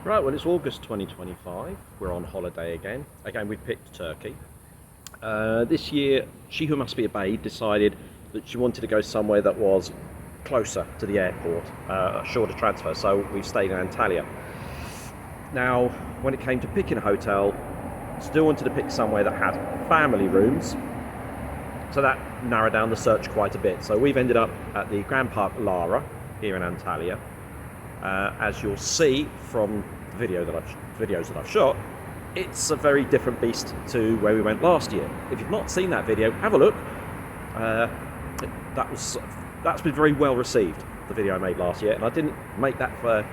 Right, well, it's August 2025. We're on holiday again. Again, we picked Turkey. This year, she who must be obeyed decided that she wanted to go somewhere that was closer to the airport, a shorter transfer, so we've stayed in Antalya. Now, when it came to picking a hotel, still wanted to pick somewhere that had family rooms, so that narrowed down the search quite a bit. So we've ended up at the Grand Park Lara here in Antalya. As you'll see from the videos that I've shot, it's a very different beast to where we went last year. If you've not seen that video, have a look. That's been very well received, the video I made last year, and I didn't make that for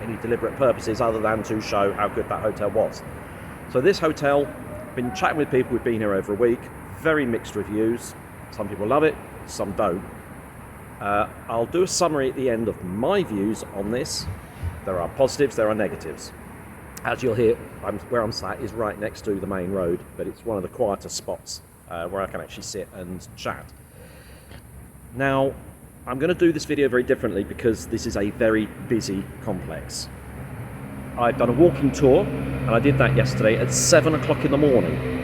any deliberate purposes other than to show how good that hotel was. So this hotel, been chatting with people who've been here over a week, very mixed reviews. Some people love it, some don't. I'll do a summary at the end of my views on this. There are positives, there are negatives. As you'll hear, where I'm sat is right next to the main road, but it's one of the quieter spots where I can actually sit and chat. Now, I'm going to do this video very differently because this is a very busy complex. I've done a walking tour, and I did that yesterday at 7 o'clock in the morning.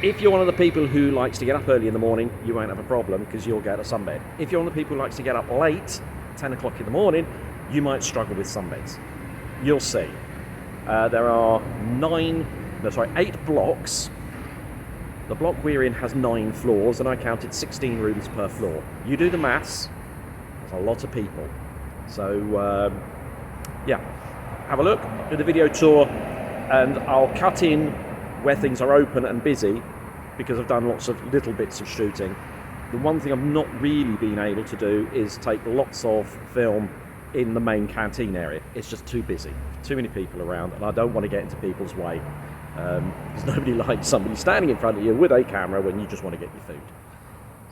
If you're one of the people who likes to get up early in the morning, you won't have a problem because you'll get a sunbed. If you're one of the people who likes to get up late, 10 o'clock in the morning, you might struggle with sunbeds. You'll see. There are 8 blocks. The block we're in has 9 floors, and I counted 16 rooms per floor. You do the maths, that's a lot of people. So, yeah, have a look, do the video tour, and I'll cut in where things are open and busy because I've done lots of little bits of shooting. The one thing I've not really been able to do is take lots of film in the main canteen area. It's just too busy, too many people around, and I don't want to get into people's way because nobody likes somebody standing in front of you with a camera when you just want to get your food.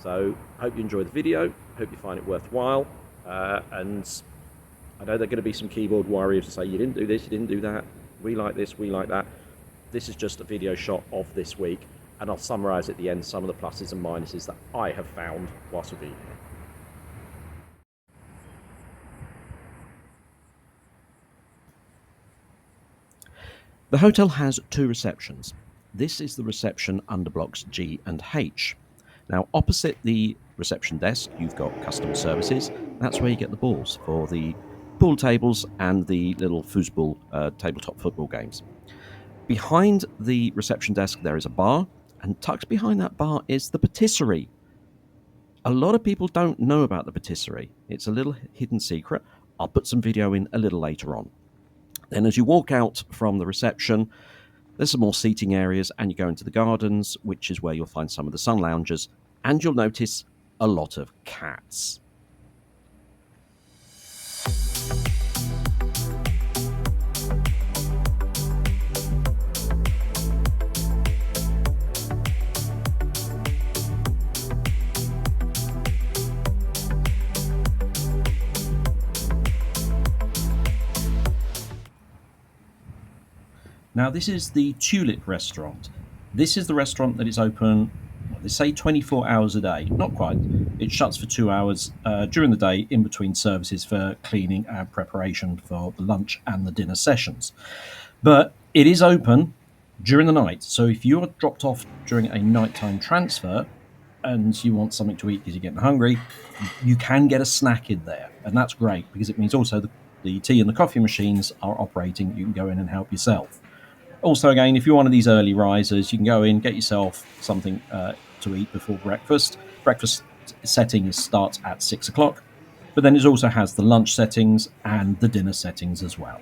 So I hope you enjoy the video, hope you find it worthwhile, and I know there are going to be some keyboard warriors who say you didn't do this, you didn't do that, we like this, we like that. This is just a video shot of this week, and I'll summarise at the end some of the pluses and minuses that I have found whilst we've been here. The hotel has 2 receptions. This is the reception under blocks G and H. Now, opposite the reception desk, you've got customer services. That's where you get the balls for the pool tables and the little foosball tabletop football games. Behind the reception desk, there is a bar, and tucked behind that bar is the patisserie. A lot of people don't know about the patisserie. It's a little hidden secret. I'll put some video in a little later on. Then as you walk out from the reception, there's some more seating areas, and you go into the gardens, which is where you'll find some of the sun loungers, and you'll notice a lot of cats. Now, this is the Tulip restaurant. This is the restaurant that is open, they say 24 hours a day. Not quite. It shuts for 2 hours during the day in between services for cleaning and preparation for the lunch and the dinner sessions. But it is open during the night. So if you're dropped off during a nighttime transfer and you want something to eat because you're getting hungry, you can get a snack in there. And that's great because it means also the tea and the coffee machines are operating. You can go in and help yourself. Also, again, if you're one of these early risers, you can go in, get yourself something to eat before breakfast. Breakfast setting starts at 6 o'clock, but then it also has the lunch settings and the dinner settings as well.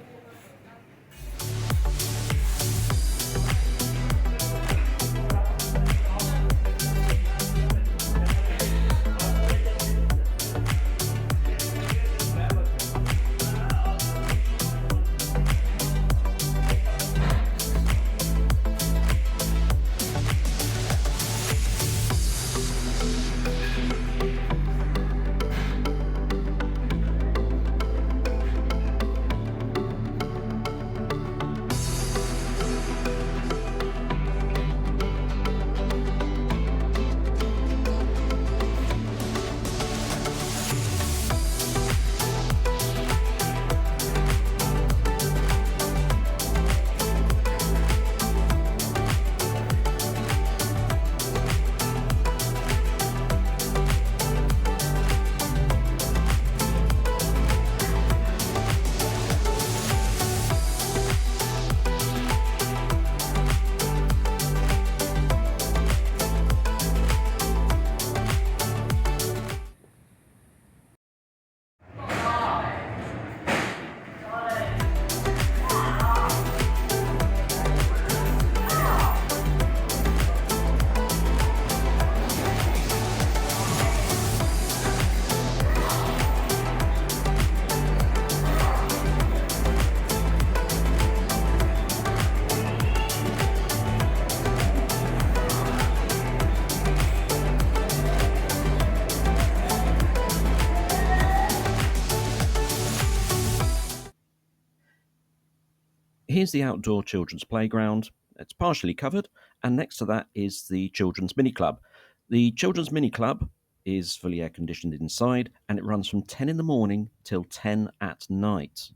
here's the outdoor children's playground. It's partially covered, and next to that is the children's mini club. The children's mini club is fully air conditioned inside, and it runs from 10 in the morning till 10 at night.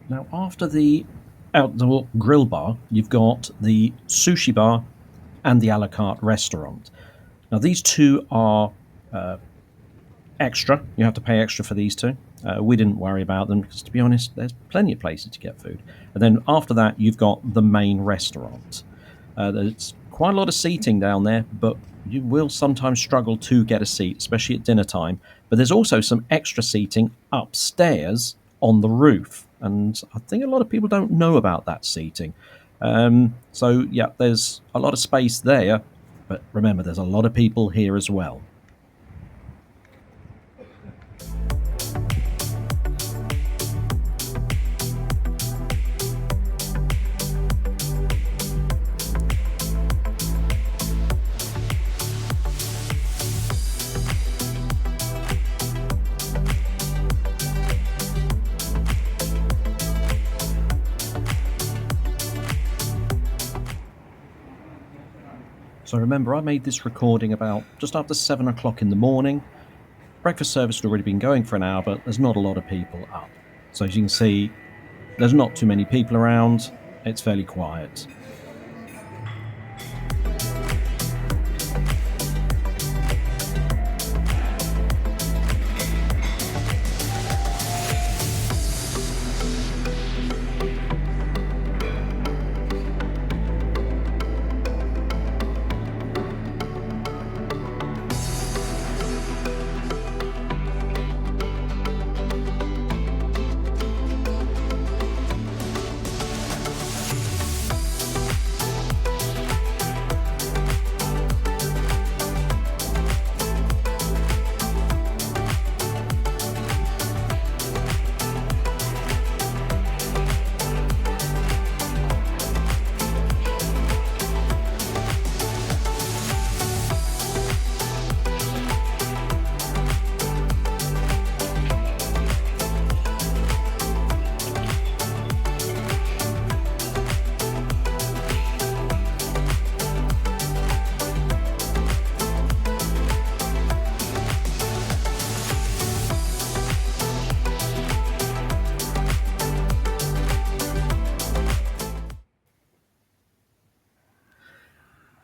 Now, after the outdoor grill bar, you've got the sushi bar and the a la carte restaurant. Now, these two are extra. You have to pay extra for these two. We didn't worry about them because, to be honest, there's plenty of places to get food. And then after that, you've got the main restaurant. There's quite a lot of seating down there, but you will sometimes struggle to get a seat, especially at dinner time. But there's also some extra seating upstairs on the roof. And I think a lot of people don't know about that seating. So, yeah, there's a lot of space there. But remember, there's a lot of people here as well. So remember, I made this recording about just after 7 o'clock in the morning. Breakfast service had already been going for an hour, but there's not a lot of people up. So as you can see, there's not too many people around. It's fairly quiet.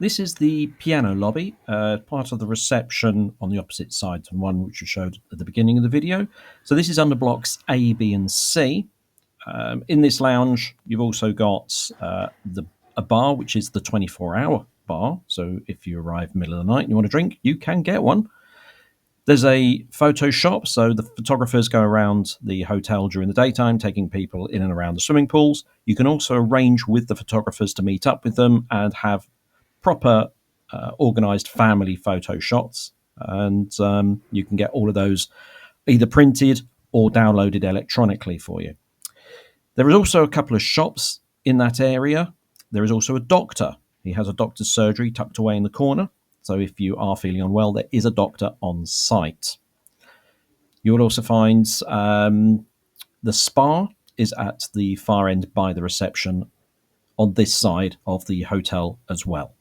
This is the piano lobby, part of the reception on the opposite side to one which we showed at the beginning of the video. So this is under blocks A, B, and C. In this lounge, you've also got a bar, which is the 24-hour bar. So if you arrive middle of the night and you want a drink, you can get one. There's a photo shop, so the photographers go around the hotel during the daytime, taking people in and around the swimming pools. You can also arrange with the photographers to meet up with them and have proper organized family photo shots. And you can get all of those either printed or downloaded electronically for you. There is also a couple of shops in that area. There is also a doctor. He has a doctor's surgery tucked away in the corner. So if you are feeling unwell, there is a doctor on site. You will also find the spa is at the far end by the reception on this side of the hotel as well.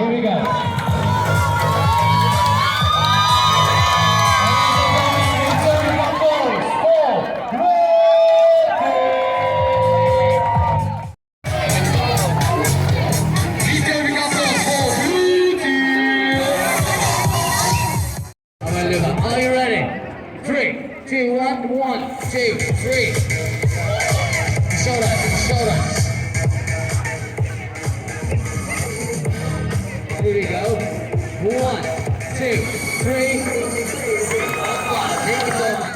Here we go. Are you ready? 3, 2, 1, 1, 2, 3. Shoulders. Here we go. 1, 2, 3. Take it over.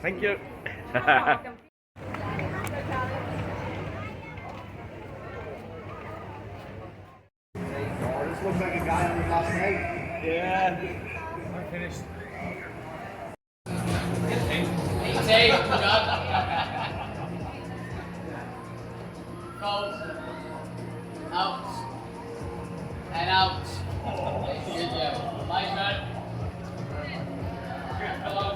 Thank you. This looks like a guy on the last night. Yeah. I finished. safe, John. Go. Out. And out. Good job. My turn. Hello.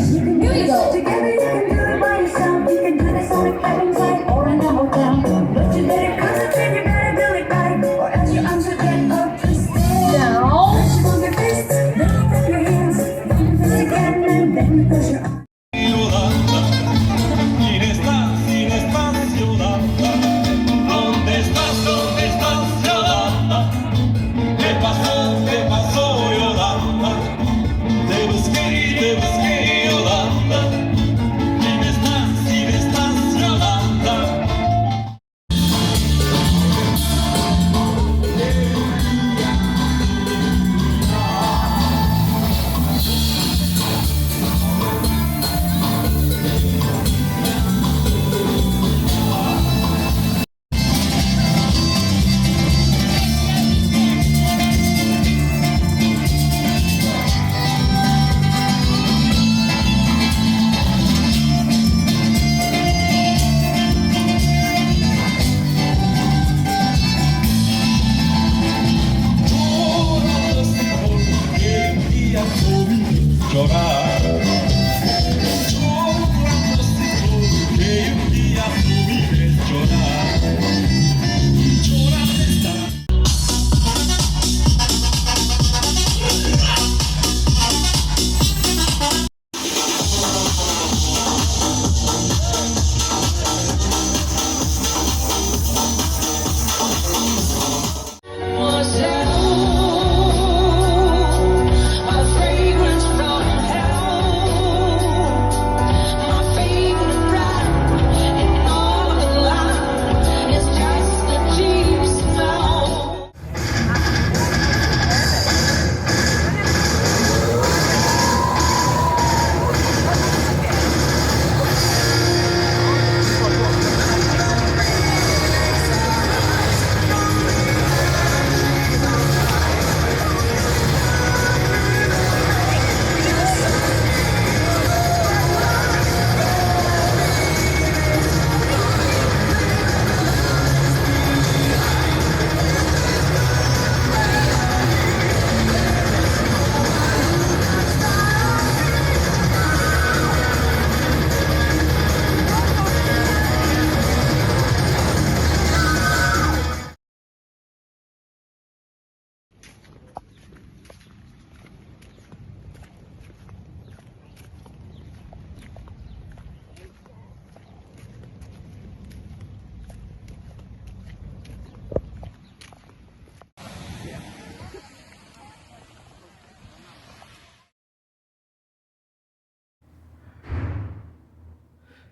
Here we go. Together you can do it by yourself. You can do this on a clapping side or a double down. But you better concentrate, you better do it right, or else your arms will get up twisted. Now, press on your fists, lift up your hands, then press again, and then press your arms. ¿Dónde estás, Yolanda? ¿Qué pasó, Yolanda? Te busqué, Yolanda. ¿Dónde estás, Yolanda? Llorar. Llorando si que un día tú vives llorar. Llorar está.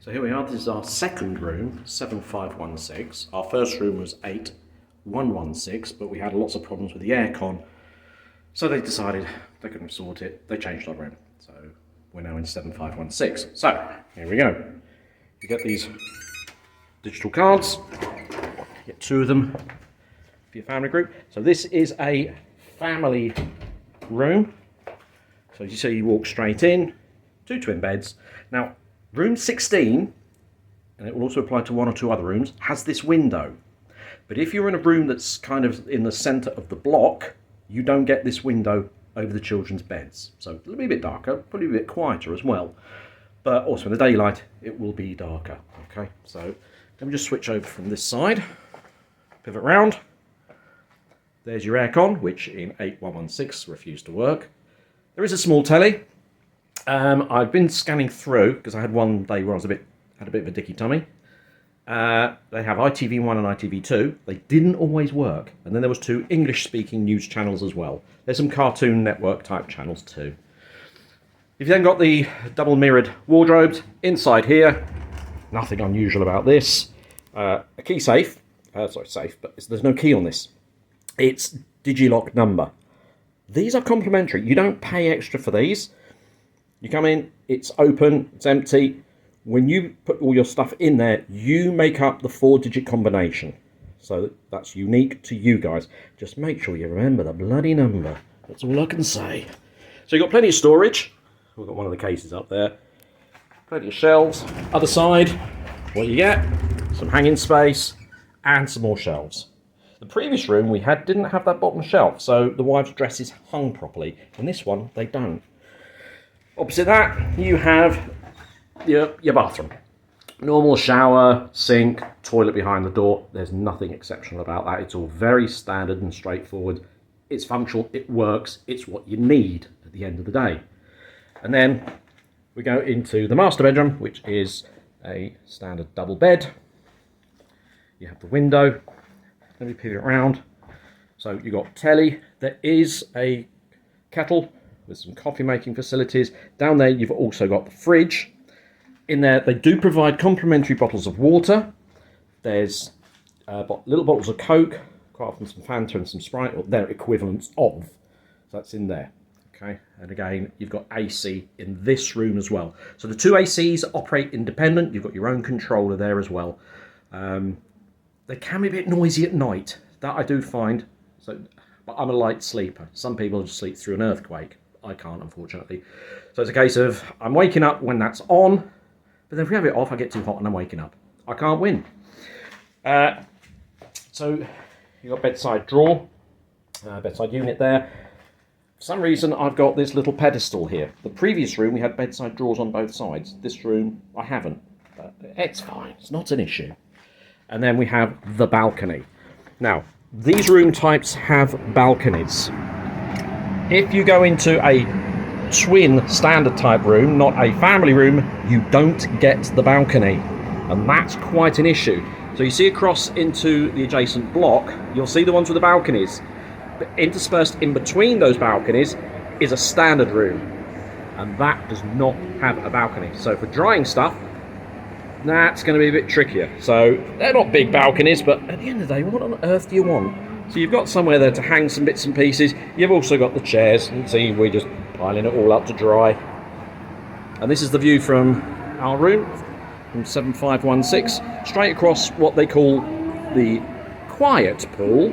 So here we are, this is our second room, 7516. Our first room was 8116, but we had lots of problems with the aircon. So they decided they couldn't sort it, they changed our room. So We're now in 7516. So, here we go. You get these digital cards. You get 2 of them for your family group. So this is a family room. So as you see, you walk straight in, 2 twin beds. Now, room 16, and it will also apply to 1 or 2 other rooms, has this window. But if you're in a room that's kind of in the centre of the block, you don't get this window over the children's beds. So it'll be a bit darker, probably a bit quieter as well. But also in the daylight, it will be darker. Okay, so let me just switch over from this side, pivot round. There's your aircon, which in 8116 refused to work. There is a small telly. I've been scanning through because I had one day where I had a bit of a dicky tummy. They have ITV1 and ITV2. They didn't always work. And then there was 2 English-speaking news channels as well. There's some Cartoon Network type channels too. You've then got the double mirrored wardrobes. Inside here, nothing unusual about this. A key safe. Safe, but there's no key on this. It's Digilock number. These are complimentary. You don't pay extra for these. You come in, it's open, it's empty. When you put all your stuff in there, you make up the 4-digit combination. So that's unique to you guys. Just make sure you remember the bloody number. That's all I can say. So you've got plenty of storage. We've got one of the cases up there. Plenty of shelves. Other side, what you get? Some hanging space and some more shelves. The previous room we had didn't have that bottom shelf, so the wives' dresses hung properly. In this one, they don't. Opposite that, you have your bathroom. Normal shower, sink, toilet behind the door. There's nothing exceptional about that. It's all very standard and straightforward. It's functional, it works, it's what you need at the end of the day. And then we go into the master bedroom, which is a standard double bed. You have the window. Let me pivot around. So you've got telly. There is a kettle with some coffee making facilities. Down there you've also got the fridge. In there they do provide complimentary bottles of water. There's little bottles of Coke, quite often some Fanta and some Sprite, or their equivalents of. So that's in there. Okay, and again you've got AC in this room as well. So the 2 ACs operate independent. You've got your own controller there as well. They can be a bit noisy at night. That I do find. So, but I'm a light sleeper. Some people just sleep through an earthquake. I can't, unfortunately. So it's a case of I'm waking up when that's on, but then if we have it off, I get too hot and I'm waking up. I can't win. So you've got bedside drawer, bedside unit there. For some reason, I've got this little pedestal here. The previous room, we had bedside drawers on both sides. This room, I haven't. But it's fine. It's not an issue. And then we have the balcony. Now, these room types have balconies. If you go into a twin standard type room, not a family room, you don't get the balcony. And that's quite an issue. So you see across into the adjacent block, you'll see the ones with the balconies. But interspersed in between those balconies is a standard room. And that does not have a balcony. So for drying stuff, that's going to be a bit trickier. So they're not big balconies, but at the end of the day, what on earth do you want? So you've got somewhere there to hang some bits and pieces. You've also got the chairs. You can see we're just piling it all up to dry. And this is the view from our room, from 7516, straight across what they call the quiet pool.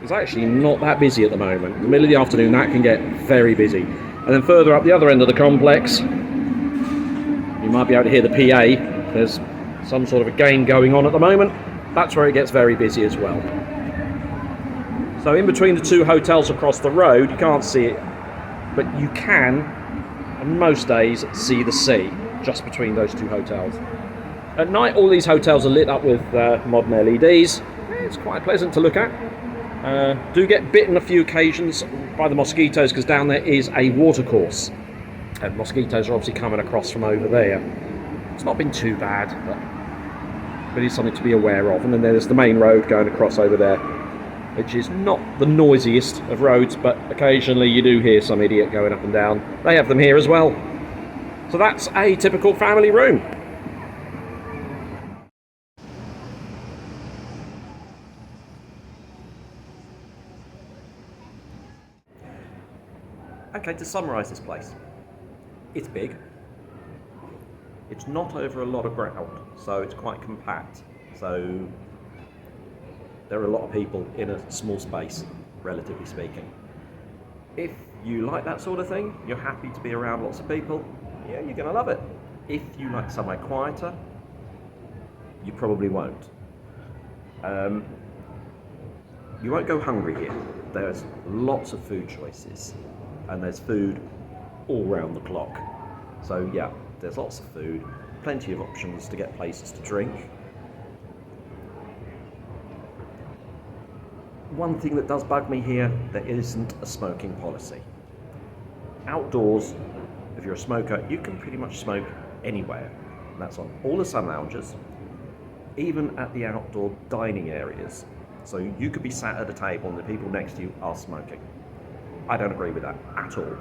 It's actually not that busy at the moment. In the middle of the afternoon, that can get very busy. And then further up the other end of the complex, you might be able to hear the PA. There's some sort of a game going on at the moment. That's where it gets very busy as well. So in between the 2 hotels across the road, you can't see it, but you can, on most days, see the sea just between those 2 hotels. At night, all these hotels are lit up with modern LEDs. It's quite pleasant to look at. Do get bitten a few occasions by the mosquitoes because down there is a watercourse. And mosquitoes are obviously coming across from over there. It's not been too bad, but it's something to be aware of. And then there's the main road going across over there, which is not the noisiest of roads, but occasionally you do hear some idiot going up and down. They have them here as well. So that's a typical family room. Okay, to summarise this place. It's big. It's not over a lot of ground, so it's quite compact. So there are a lot of people in a small space, relatively speaking. If you like that sort of thing, you're happy to be around lots of people, yeah, you're going to love it. If you like somewhere quieter, you probably won't. You won't go hungry here. There's lots of food choices, and there's food all round the clock. So yeah, there's lots of food, plenty of options to get places to drink. One thing that does bug me here, there isn't a smoking policy. Outdoors, if you're a smoker, you can pretty much smoke anywhere. And that's on all the sun lounges, even at the outdoor dining areas. So you could be sat at a table and the people next to you are smoking. I don't agree with that at all.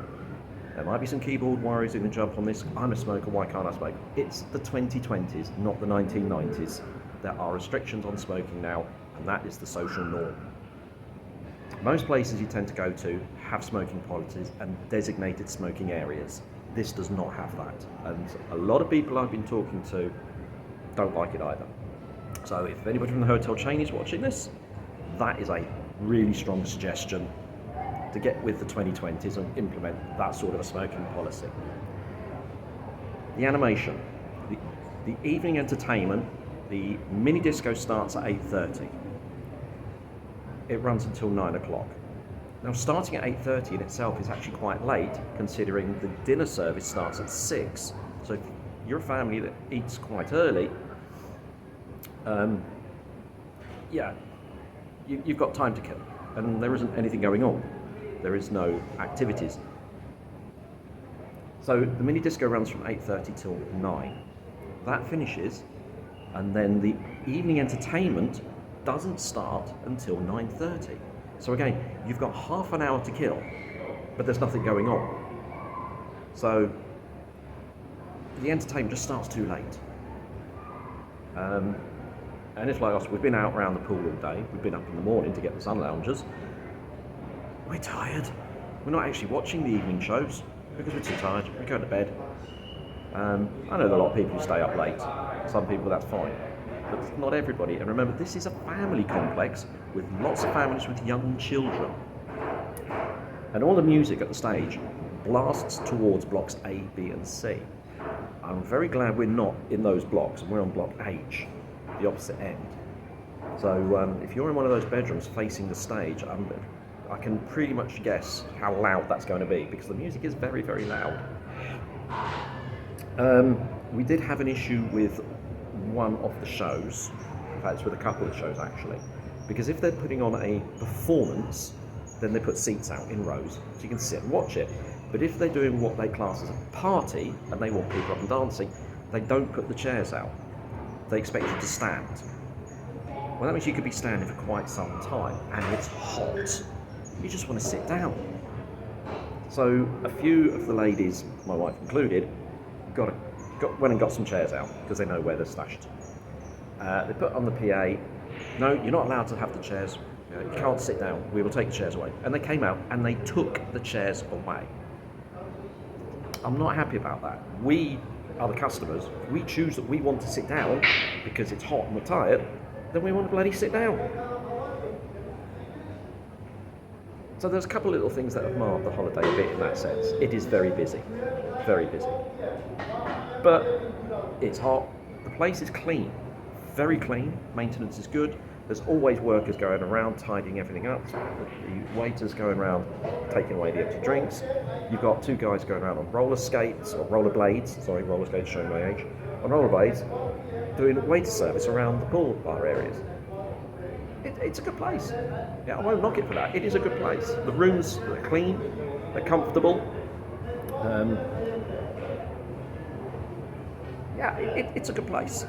There might be some keyboard warriors who can jump on this. I'm a smoker, why can't I smoke? It's the 2020s, not the 1990s. There are restrictions on smoking now, and that is the social norm. Most places you tend to go to have smoking policies and designated smoking areas. This does not have that, and a lot of people I've been talking to don't like it either. So if anybody from the hotel chain is watching this, that is a really strong suggestion to get with the 2020s and implement that sort of a smoking policy. The animation, the evening entertainment, the mini disco starts at 8:30. It runs until 9 o'clock. Now starting at 8:30 in itself is actually quite late, considering the dinner service starts at 6. So if you're a family that eats quite early, yeah, you've got time to kill, and there isn't anything going on. There is no activities. So the mini disco runs from 8:30 till 9. That finishes, and then the evening entertainment doesn't start until 9:30. So again, you've got half an hour to kill, but there's nothing going on. So the entertainment just starts too late. And it's like us, we've been out around the pool all day, we've been up in the morning to get the sun loungers. We're tired. We're not actually watching the evening shows because we're too tired. We go to bed. I know there are a lot of people who stay up late. Some people, that's fine. But not everybody. And remember, this is a family complex with lots of families with young children. And all the music at the stage blasts towards blocks A, B, and C. I'm very glad we're not in those blocks, and we're on block H, the opposite end. So if you're in one of those bedrooms facing the stage, I can pretty much guess how loud that's going to be, because the music is very, very loud. We did have an issue with one of the shows, in fact it's with a couple of shows actually, because if they're putting on a performance, then they put seats out in rows so you can sit and watch it. But if they're doing what they class as a party and they want people up and dancing, they don't put the chairs out. They expect you to stand. Well, that means you could be standing for quite some time, and it's hot. You just want to sit down. So a few of the ladies, my wife included, went and got some chairs out because they know where they're stashed. They put on the PA, no, you're not allowed to have the chairs. You can't sit down. We will take the chairs away. And they came out and they took the chairs away. I'm not happy about that. We are the customers. We choose that we want to sit down because it's hot and we're tired, then we want to bloody sit down. So there's a couple of little things that have marred the holiday a bit in that sense. It is very busy, very busy. But it's hot, the place is clean, very clean, maintenance is good. There's always workers going around tidying everything up. The waiters going around taking away the empty drinks. You've got two guys going around on roller skates, or roller blades, sorry, roller skates showing my age, on roller blades, doing waiter service around the pool bar areas. It's a good place. Yeah, I won't knock it for that. It is a good place. The rooms are clean, they're comfortable. Yeah, it's a good place.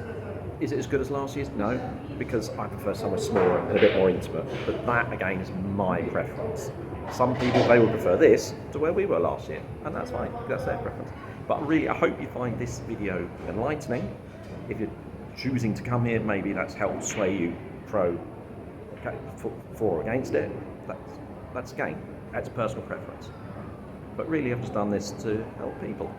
Is it as good as last year's? No, because I prefer somewhere smaller and a bit more intimate. But that, again, is my preference. Some people, they will prefer this to where we were last year, and that's fine. That's their preference. But really, I hope you find this video enlightening. If you're choosing to come here, maybe that's helped sway you for or against it. That's again, that's personal preference. But really, I've just done this to help people.